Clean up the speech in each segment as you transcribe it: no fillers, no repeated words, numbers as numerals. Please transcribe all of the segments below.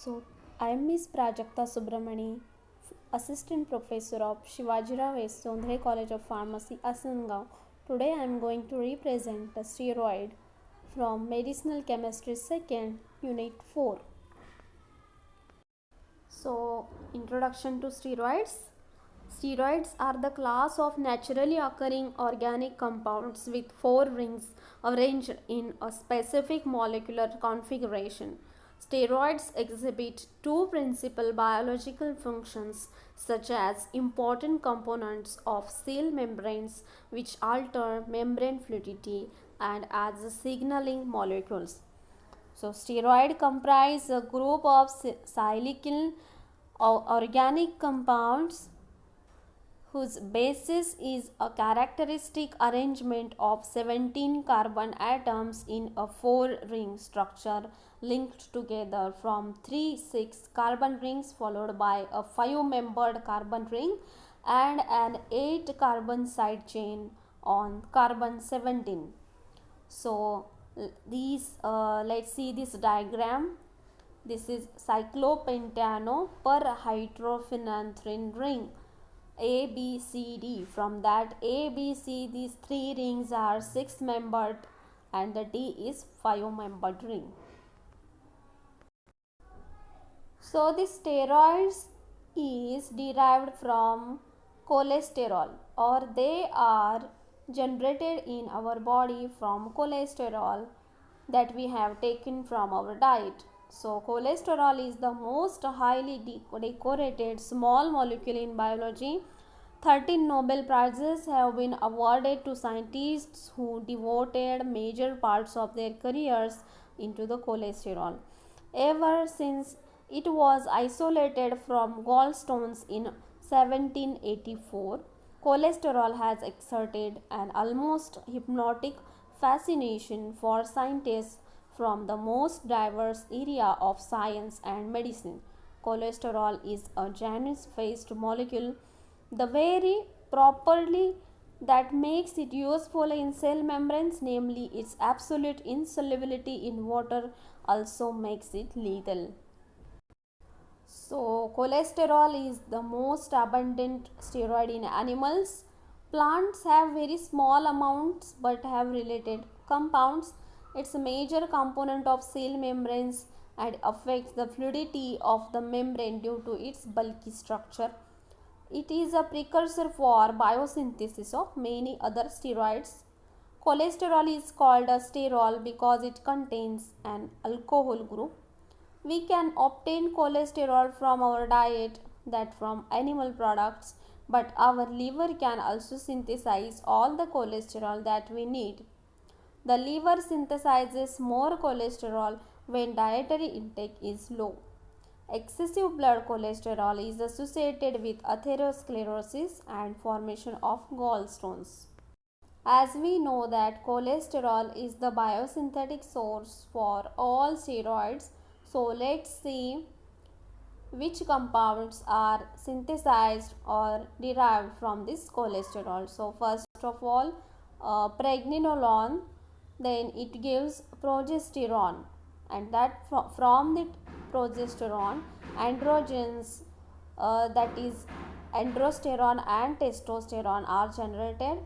So, I am Ms. Prajakta Subramani, Assistant Professor of Shivajirao Sondhe College of Pharmacy, Asangaon. Today I am going to represent the steroid from Medicinal Chemistry 2nd, Unit 4. So, introduction to steroids. Steroids are the class of naturally occurring organic compounds with four rings arranged in a specific molecular configuration. Steroids exhibit two principal biological functions such as important components of cell membranes which alter membrane fluidity and as signaling molecules. So, steroid comprise a group of cyclical organic compounds whose basis is a characteristic arrangement of 17 carbon atoms in a 4-ring structure linked together from 3-6 carbon rings followed by a 5-membered carbon ring and an 8 carbon side chain on carbon 17. So let's see this diagram. This is cyclopentano per hydrophenanthrin ring A, B, C, D. From that A, B, C, these 3 rings are 6-membered and the D is 5-membered ring. So the steroids is derived from cholesterol, or they are generated in our body from cholesterol that we have taken from our diet. So cholesterol is the most highly decorated small molecule in biology. 13 Nobel Prizes have been awarded to scientists who devoted major parts of their careers into the cholesterol. Ever since it was isolated from gallstones in 1784, cholesterol has exerted an almost hypnotic fascination for scientists from the most diverse area of science and medicine. Cholesterol is a janus-phased molecule, the very property that makes it useful in cell membranes, namely its absolute insolubility in water, also makes it lethal. So, cholesterol is the most abundant steroid in animals. Plants have very small amounts but have related compounds. It's a major component of cell membranes and affects the fluidity of the membrane due to its bulky structure. It is a precursor for biosynthesis of many other steroids. Cholesterol is called a sterol because it contains an alcohol group. We can obtain cholesterol from our diet, that from animal products, but our liver can also synthesize all the cholesterol that we need. The liver synthesizes more cholesterol when dietary intake is low. Excessive blood cholesterol is associated with atherosclerosis and formation of gallstones. As we know that cholesterol is the biosynthetic source for all steroids, so let's see which compounds are synthesized or derived from this cholesterol. So first of all, pregnenolone, then it gives progesterone, and that from the progesterone androgens, that is androsterone and testosterone, are generated.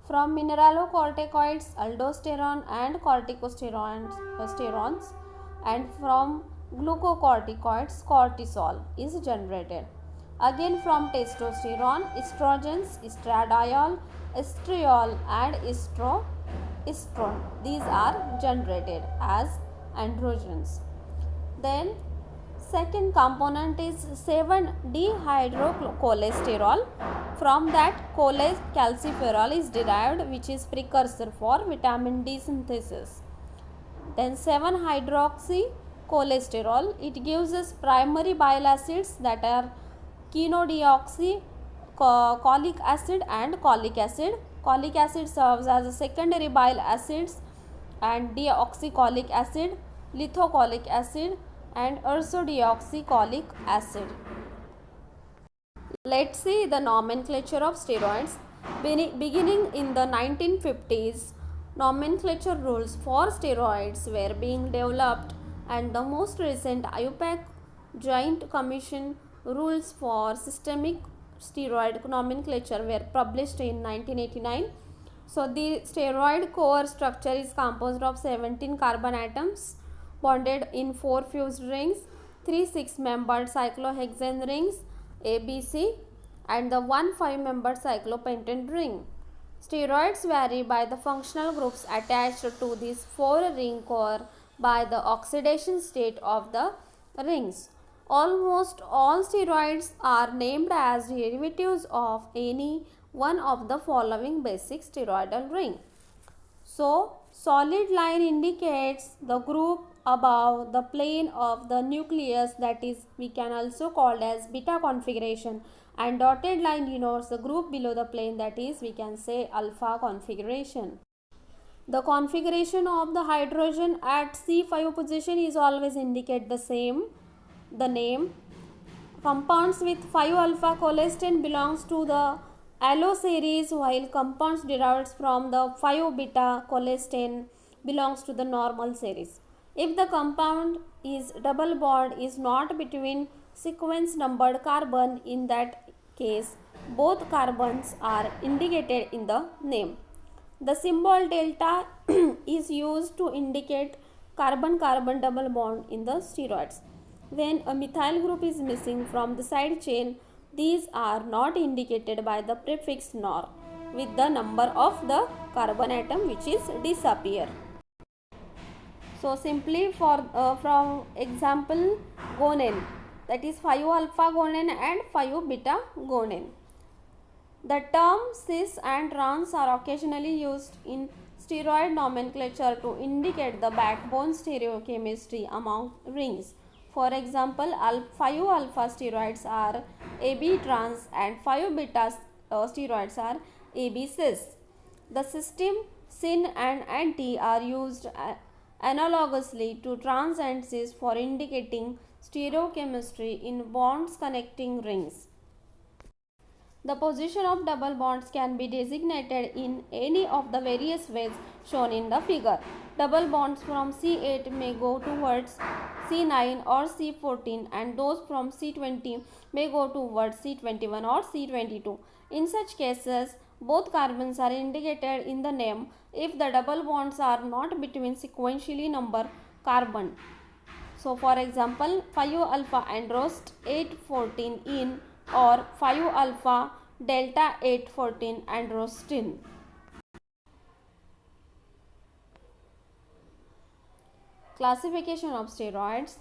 From mineralocorticoids, aldosterone and corticosterones, and from glucocorticoids, cortisol is generated. Again from testosterone, estrogens, estradiol, estriol and estrone, these are generated as androgens. Then second component is 7-dehydrocholesterol. From that cholecalciferol is derived, which is precursor for vitamin D synthesis. Then 7-hydroxycholesterol, it gives us primary bile acids that are cholic acid and cholic acid. Cholic acid serves as a secondary bile acids, and deoxycholic acid, lithocholic acid and ursodeoxycholic acid. Let's see the nomenclature of steroids. Beginning in the 1950s, nomenclature rules for steroids were being developed, and the most recent IUPAC Joint Commission rules for systemic steroid nomenclature were published in 1989. So the steroid core structure is composed of 17 carbon atoms bonded in 4 fused rings, 3 6-membered cyclohexane rings ABC, and the 1 5-membered cyclopentane ring. Steroids vary by the functional groups attached to this 4-ring core by the oxidation state of the rings. Almost all steroids are named as derivatives of any one of the following basic steroidal ring. So, solid line indicates the group above the plane of the nucleus, that is we can also called as beta configuration, and dotted line denotes the group below the plane, that is we can say alpha configuration. The configuration of the hydrogen at C5 position is always indicate the same. The name compounds with 5 alpha cholesterol belongs to the allo series, while compounds derived from the 5 beta cholesterol belongs to the normal series. If the compound is double bond is not between sequence numbered carbon, in that case both carbons are indicated in the name. The symbol delta is used to indicate carbon-carbon double bond in the steroids. When a methyl group is missing from the side chain, these are not indicated by the prefix nor with the number of the carbon atom which is disappear. So simply from example guanine, that is 5 alpha guanine and 5 beta guanine. The term cis and trans are occasionally used in steroid nomenclature to indicate the backbone stereochemistry among rings. For example, 5 alpha steroids are AB trans and 5 beta steroids are AB cis. The system syn and anti are used analogously to trans and cis for indicating stereochemistry in bonds connecting rings. The position of double bonds can be designated in any of the various ways shown in the figure. Double bonds from C8 may go towards C9 or C14, and those from C20 may go towards C21 or C22. In such cases, both carbons are indicated in the name if the double bonds are not between sequentially numbered carbon. So for example, 5 alpha androst 814 in or 5 alpha delta 814 androstin. Classification of steroids.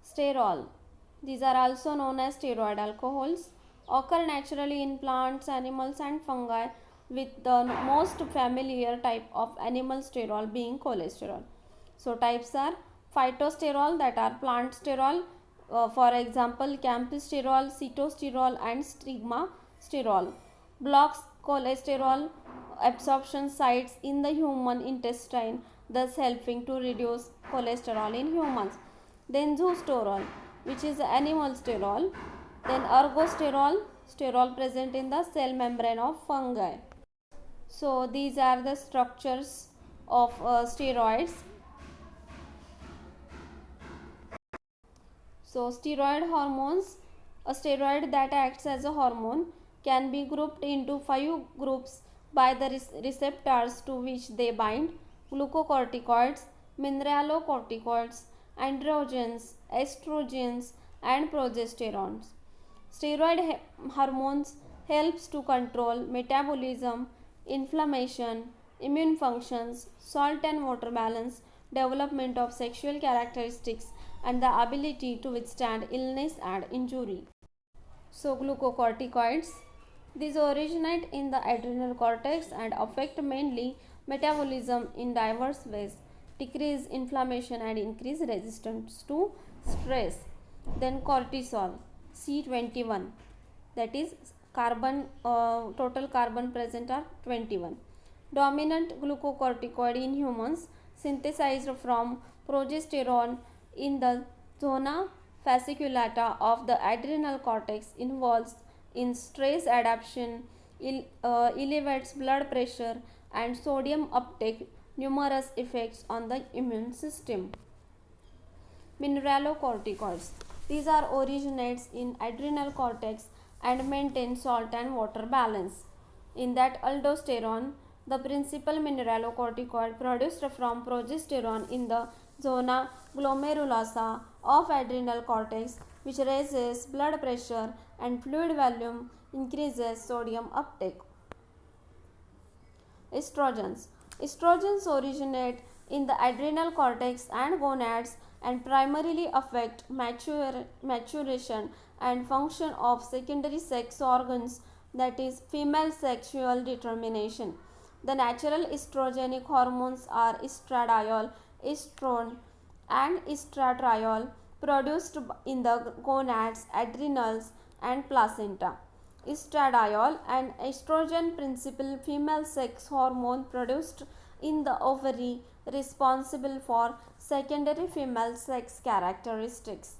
Sterol. These are also known as steroid alcohols. Occur naturally in plants, animals and fungi, with the most familiar type of animal sterol being cholesterol. So types are phytosterol, that are plant sterol, for example camptosterol, cetosterol and stigmasterol. Blocks cholesterol absorption sites in the human intestine, thus helping to reduce cholesterol in humans. Then zoosterol, which is animal sterol. Then ergosterol, sterol present in the cell membrane of fungi. So these are the structures of steroids. So steroid hormones. A steroid that acts as a hormone can be grouped into 5 groups by the receptors to which they bind: glucocorticoids, mineralocorticoids, androgens, estrogens and progesterones. Steroid hormones helps to control metabolism, inflammation, immune functions, salt and water balance, development of sexual characteristics and the ability to withstand illness and injury. So glucocorticoids, these originate in the adrenal cortex and affect mainly metabolism in diverse ways, decrease inflammation and increase resistance to stress. Then cortisol, C21, that is total carbon present are 21. Dominant glucocorticoid in humans, synthesized from progesterone in the zona fasciculata of the adrenal cortex, involves in stress adaptation, elevates blood pressure and sodium uptake, numerous effects on the immune system. Mineralocorticoids. These are originates in adrenal cortex and maintain salt and water balance. In that aldosterone, the principal mineralocorticoid produced from progesterone in the zona glomerulosa of adrenal cortex, which raises blood pressure and fluid volume, increases sodium uptake. Estrogens. Estrogens originate in the adrenal cortex and gonads and primarily affect maturation and function of secondary sex organs, that is, female sexual determination. The natural estrogenic hormones are estradiol, estrone, and estradiol produced in the gonads, adrenals, and placenta. Estradiol, an estrogen principal female sex hormone produced in the ovary, responsible for secondary female sex characteristics.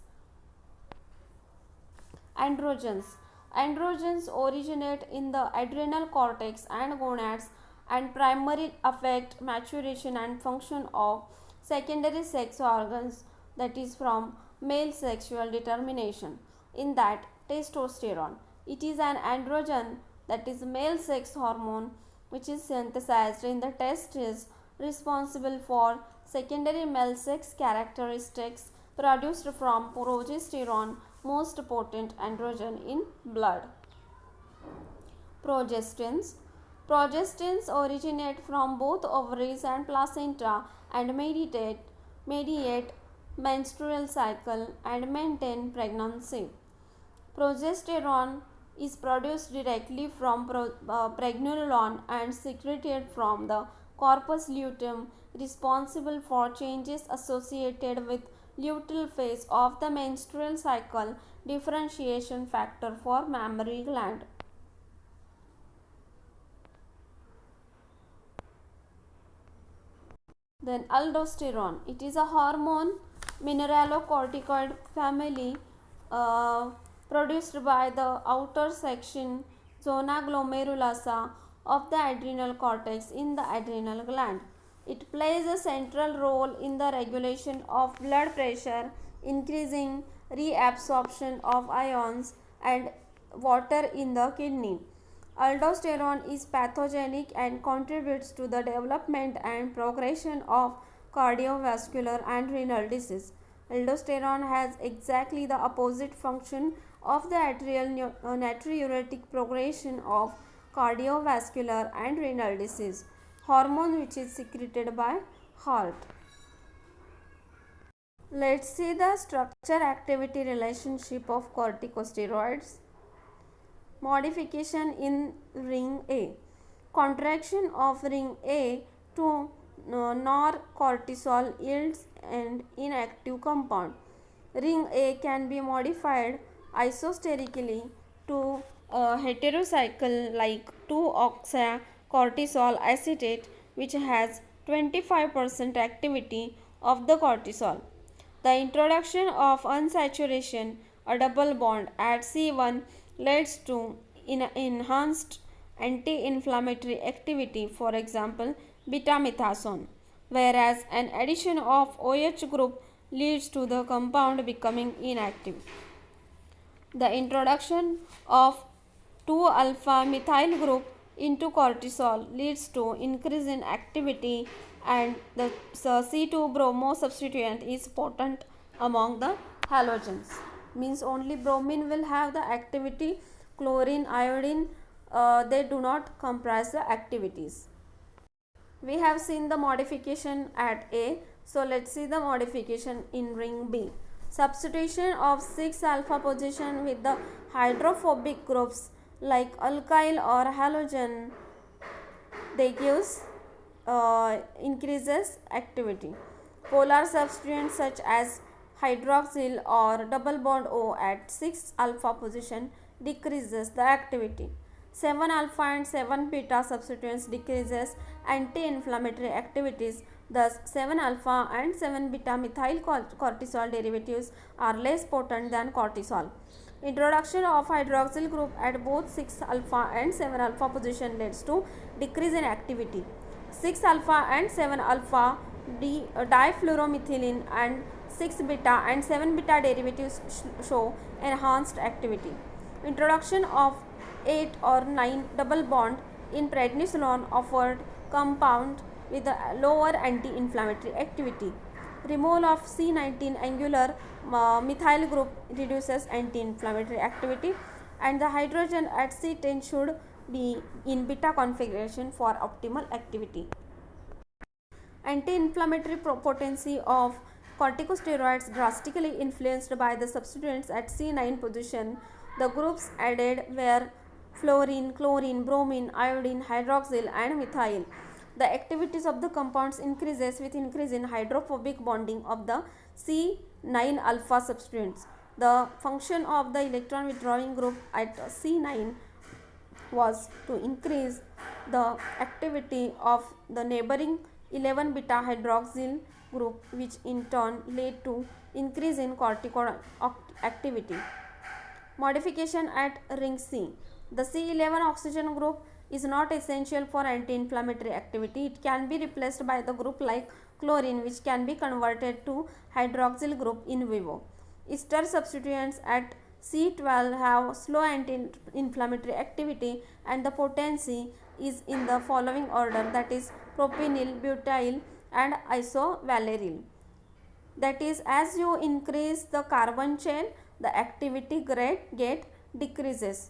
Androgens. Androgens originate in the adrenal cortex and gonads and primarily affect maturation and function of secondary sex organs, that is, from male sexual determination. In that, testosterone. It is an androgen, that is male sex hormone, which is synthesized in the testes, responsible for secondary male sex characteristics produced from progesterone, most potent androgen in blood. Progestins. Progestins originate from both ovaries and placenta and mediate menstrual cycle and maintain pregnancy. Progesterone is produced directly from pregnenolone and secreted from the corpus luteum, responsible for changes associated with luteal phase of the menstrual cycle, differentiation factor for mammary gland. Then aldosterone. It is a hormone mineralocorticoid family produced by the outer section zona glomerulosa of the adrenal cortex in the adrenal gland. It plays a central role in the regulation of blood pressure, increasing reabsorption of ions and water in the kidney. Aldosterone is pathogenic and contributes to the development and progression of cardiovascular and renal disease. Aldosterone has exactly the opposite function of the natriuretic progression of cardiovascular and renal disease, hormone which is secreted by heart. Let's see the structure activity relationship of corticosteroids. Modification in ring A. Contraction of ring A to norcortisol yields an inactive compound. Ring A can be modified isosterically to a heterocycle like 2-oxacortisol acetate, which has 25% activity of the cortisol. The introduction of unsaturation, a double bond at C1, leads to enhanced anti-inflammatory activity, for example, betamethasone, whereas an addition of OH group leads to the compound becoming inactive. The introduction of 2-alpha methyl group into cortisol leads to increase in activity, and the C2 bromo substituent is potent among the halogens. Means only bromine will have the activity, chlorine, iodine, they do not comprise the activities. We have seen the modification at A, so let's see the modification in ring B. Substitution of 6-alpha position with the hydrophobic groups like alkyl or halogen, they gives increases activity. Polar substituents such as hydroxyl or double bond O at 6-alpha position decreases the activity. 7-alpha and 7-beta substituents decreases anti-inflammatory activities. Thus, 7-alpha and 7-beta methyl cortisol derivatives are less potent than cortisol. Introduction of hydroxyl group at both 6-alpha and 7-alpha position leads to decrease in activity. 6-alpha and 7-alpha difluoromethylene and 6 beta and 7 beta derivatives show enhanced activity. Introduction of 8 or 9 double bond in prednisolone offered compound with a lower anti-inflammatory activity. Removal of C19 angular methyl group reduces anti-inflammatory activity, and the hydrogen at C10 should be in beta configuration for optimal activity. Anti-inflammatory potency of corticosteroids drastically influenced by the substituents at C9 position. The groups added were fluorine, chlorine, bromine, iodine, hydroxyl and methyl. The activities of the compounds increases with increase in hydrophobic bonding of the C9 alpha substituents. The function of the electron withdrawing group at C9 was to increase the activity of the neighboring 11 beta hydroxyl group, which in turn led to increase in corticoid activity. Modification at ring C. The C11 oxygen group is not essential for anti-inflammatory activity. It can be replaced by the group like chlorine, which can be converted to hydroxyl group in vivo. Ester substituents at C12 have slow anti-inflammatory activity, and the potency is in the following order, that is propionyl, butyl and isovalerial. That is, as you increase the carbon chain, the activity get decreases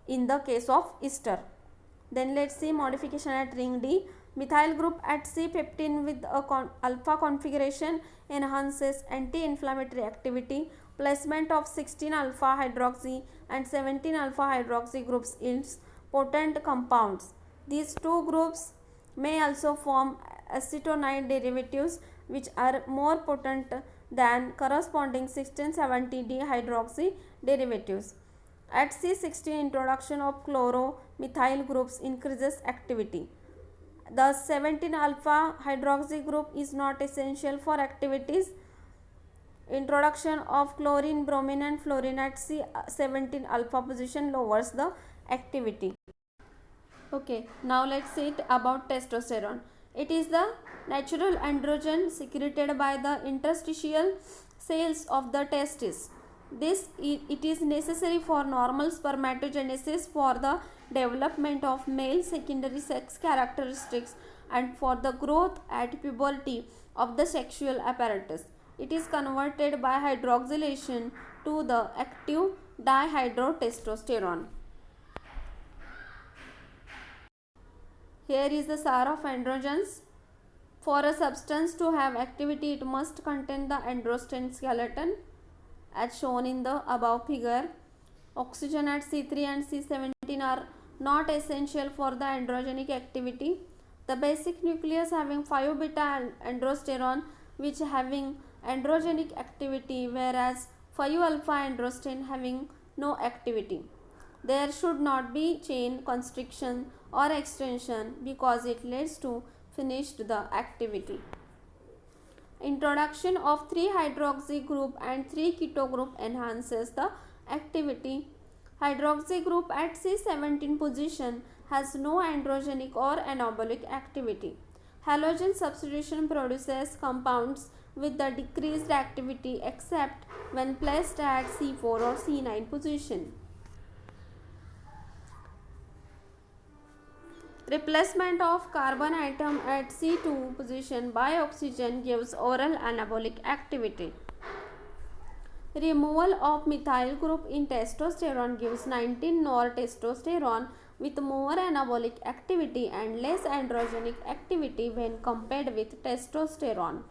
in the case of ester. Then let's see modification at ring D. Methyl group at C15 with a alpha configuration enhances anti-inflammatory activity. Placement of 16 alpha hydroxy and 17 alpha hydroxy groups yields potent compounds. These two groups may also form acetonide derivatives, which are more potent than corresponding 1670D hydroxy derivatives. At C16, introduction of chloromethyl groups increases activity. The 17 alpha hydroxy group is not essential for activities. Introduction of chlorine, bromine and fluorine at C17 alpha position lowers the activity. Okay, now let's see about testosterone. It is the natural androgen secreted by the interstitial cells of the testis. It is necessary for normal spermatogenesis, for the development of male secondary sex characteristics, and for the growth at puberty of the sexual apparatus. It is converted by hydroxylation to the active dihydrotestosterone. Here is the sar of androgens. For a substance to have activity, it must contain the androsten skeleton, as shown in the above figure. Oxygen at C3 and C17 are not essential for the androgenic activity. The basic nucleus having 5 beta androsterone, which having androgenic activity, whereas 5 alpha androsten having no activity. There should not be chain constriction or extension because it leads to finished the activity. Introduction of 3-hydroxy group and 3-keto group enhances the activity. Hydroxy group at C17 position has no androgenic or anabolic activity. Halogen substitution produces compounds with the decreased activity except when placed at C4 or C9 position. Replacement of carbon atom at C2 position by oxygen gives oral anabolic activity. Removal of methyl group in testosterone gives 19-nortestosterone with more anabolic activity and less androgenic activity when compared with testosterone.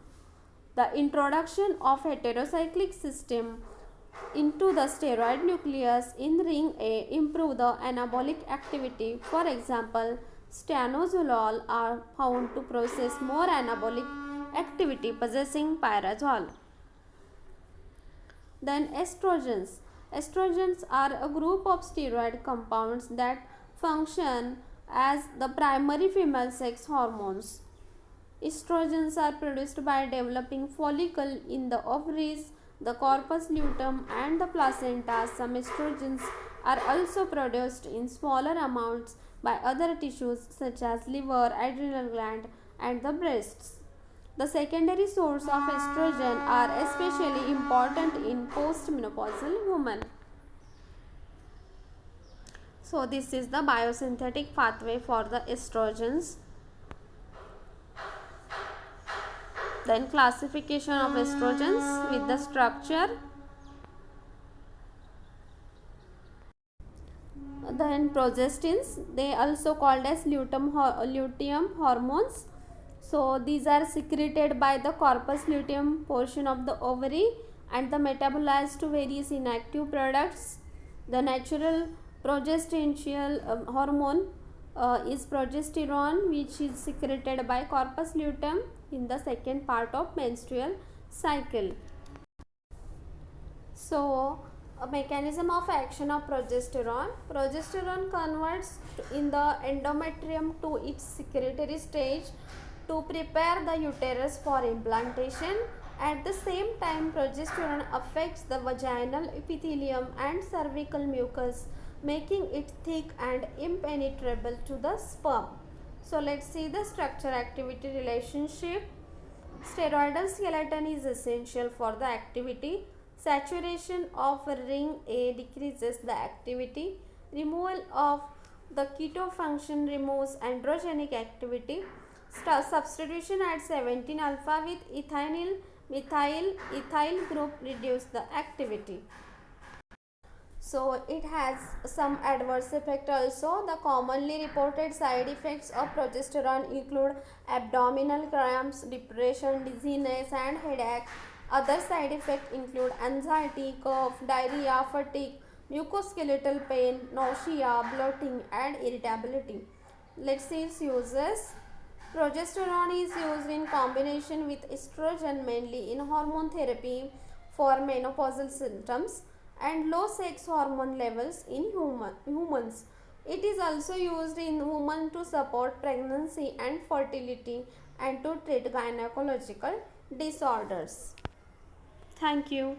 The introduction of heterocyclic system into the steroid nucleus in ring A improve the anabolic activity. For example, stanozolol are found to process more anabolic activity possessing pyrazole. Then estrogens. Estrogens are a group of steroid compounds that function as the primary female sex hormones. Estrogens are produced by developing follicle in the ovaries, the corpus luteum and the placenta. Some estrogens are also produced in smaller amounts by other tissues such as liver, adrenal gland and the breasts. The secondary source of estrogen are especially important in postmenopausal women. So this is the biosynthetic pathway for the estrogens. Then classification of estrogens with the structure. Then progestins, they also called as luteum hormones. So these are secreted by the corpus luteum portion of the ovary and the metabolized to various inactive products. The natural progestential hormone is progesterone, which is secreted by corpus luteum in the second part of menstrual cycle. So, a mechanism of action of progesterone. Progesterone converts in the endometrium to its secretory stage to prepare the uterus for implantation. At the same time, progesterone affects the vaginal epithelium and cervical mucus, making it thick and impenetrable to the sperm. So, let's see the structure activity relationship. Steroidal skeleton is essential for the activity. Saturation of ring A decreases the activity. Removal of the keto function removes androgenic activity. Substitution at 17 alpha with ethinyl methyl ethyl group reduce the activity. So it has some adverse effect also. The commonly reported side effects of progesterone include abdominal cramps, depression, dizziness and headache. Other side effects include anxiety, cough, diarrhea, fatigue, mucoskeletal pain, nausea, bloating and irritability. Let's see its uses. Progesterone is used in combination with estrogen mainly in hormone therapy for menopausal symptoms and low sex hormone levels in humans. It is also used in women to support pregnancy and fertility and to treat gynecological disorders. Thank you.